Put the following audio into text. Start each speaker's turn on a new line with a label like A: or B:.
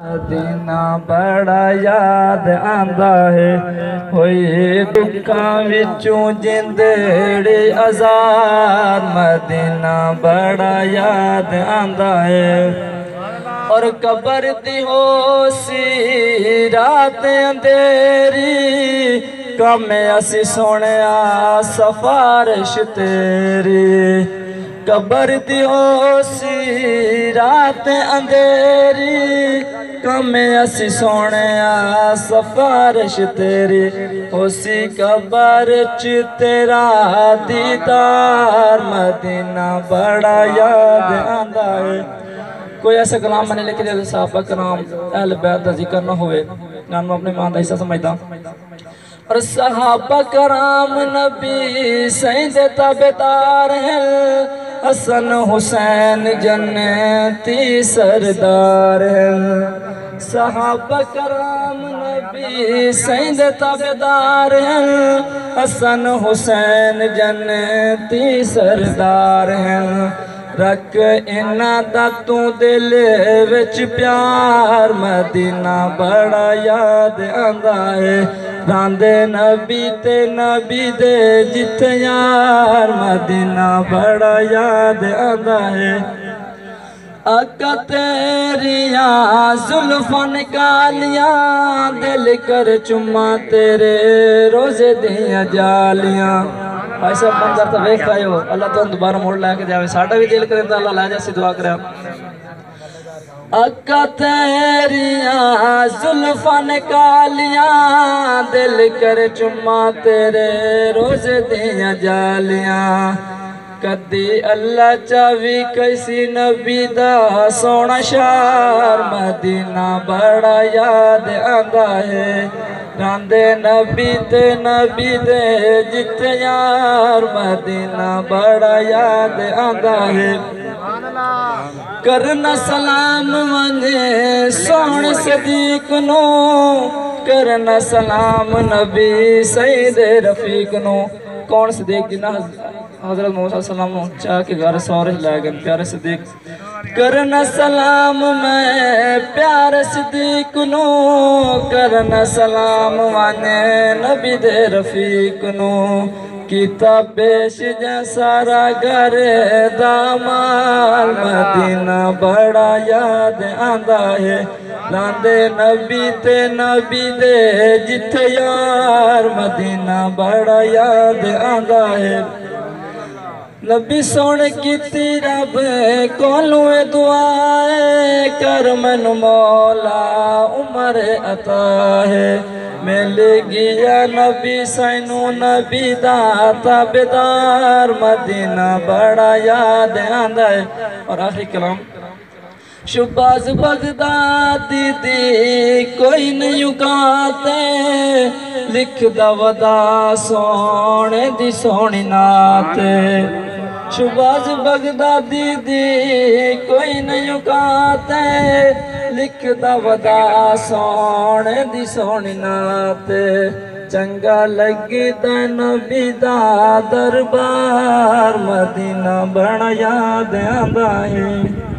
A: Medina बड़ा याद आंदा है, होए दुखा विचों जिंदड़े आजाद। मदीना बड़ा याद आंदा है, और कबर दी हो सी रात अंधेरी, कम असी सोने सफारिश तेरी। कबर दी हो सी रात अंधेरी, कम असी सोने सफारिश तेरी। हो सी कबर च तेरा दीदार, मदीना बड़ा याद आंदा है। कोई ऐसा कलाम मैंने लिख दिया साहबा कराम अहले बैत दा जिक्र न होवे, ना मैं अपने मान दा हिस्सा समझदा। और सहाबा कराम नबी सैयद ताबेदार हैं, हसन हुसैन जन्नती सरदार हैं। सहाबा कराम नबी सैयद ताबेदार हैं, हसन हुसैन जन्नती सरदार हैं। रख इन्ना दा तू दिल विच प्यार, मदीना बड़ा याद आंदा है। रांदे नबी ते नबी दे जिथे यार, मदीना बड़ा याद आंदा है। आका तेरिया जुल्फां कालियां, दिल कर चुम्मा तेरे रोजे दियां जालियां। ऐसा मंजर तो वेख आए हो, अल्लाह तुम दोबारा मोड़ लैके जावे। साडा भी दिल करे तो अल्लाह लै जा, दुआ करा। अक्का तेरिया जुल्फां कालियां, दिल कर चुम्मा तेरे रोजे दियां जालियां। कदी अल्लाह चावी कैसी नबी दा सोना शार, मदीना बड़ा याद आंदा है। रांदे नबी ते नबी दे जिथे यार, मदीना बड़ा याद आंदा है। करना सलाम वंजे सोहने सदीक नो, करना सलाम नबी सईद रफीक नो। कौन सदीक जिन्ना हजरत मूसा सलाम चाह के घर सौरे लै गए प्यारे सदीक। करना सलाम मैं प्यारे सदीक नो, करना सलाम वाने नबी दे रफीक नो। कीता पेश जा सारा घर दामाल, मदीना बड़ा याद आंदा है। लांदे नबी ते नबी दे जिथे यार, मदीना बड़ा याद आंदा है। नबी सोने कीती रब कोलू दुआए, कर मैनू मौला उमर अता है। मिल गया नबी सैनू नबी दा ताबेदार, मदीना बड़ा याद आंदा है। और आखिरी कलाम शुबाज बगदादी दी कोई नहीं उगाते, लिखदा वदा सोने दी सोनी नात। शुबाज बगदादी दी कोई नहीं उगाते, लिखदा वदा सोने दी सोनी नात। चंगा लगदा नबी दा दरबार, मदीना बड़ा याद आंदा है।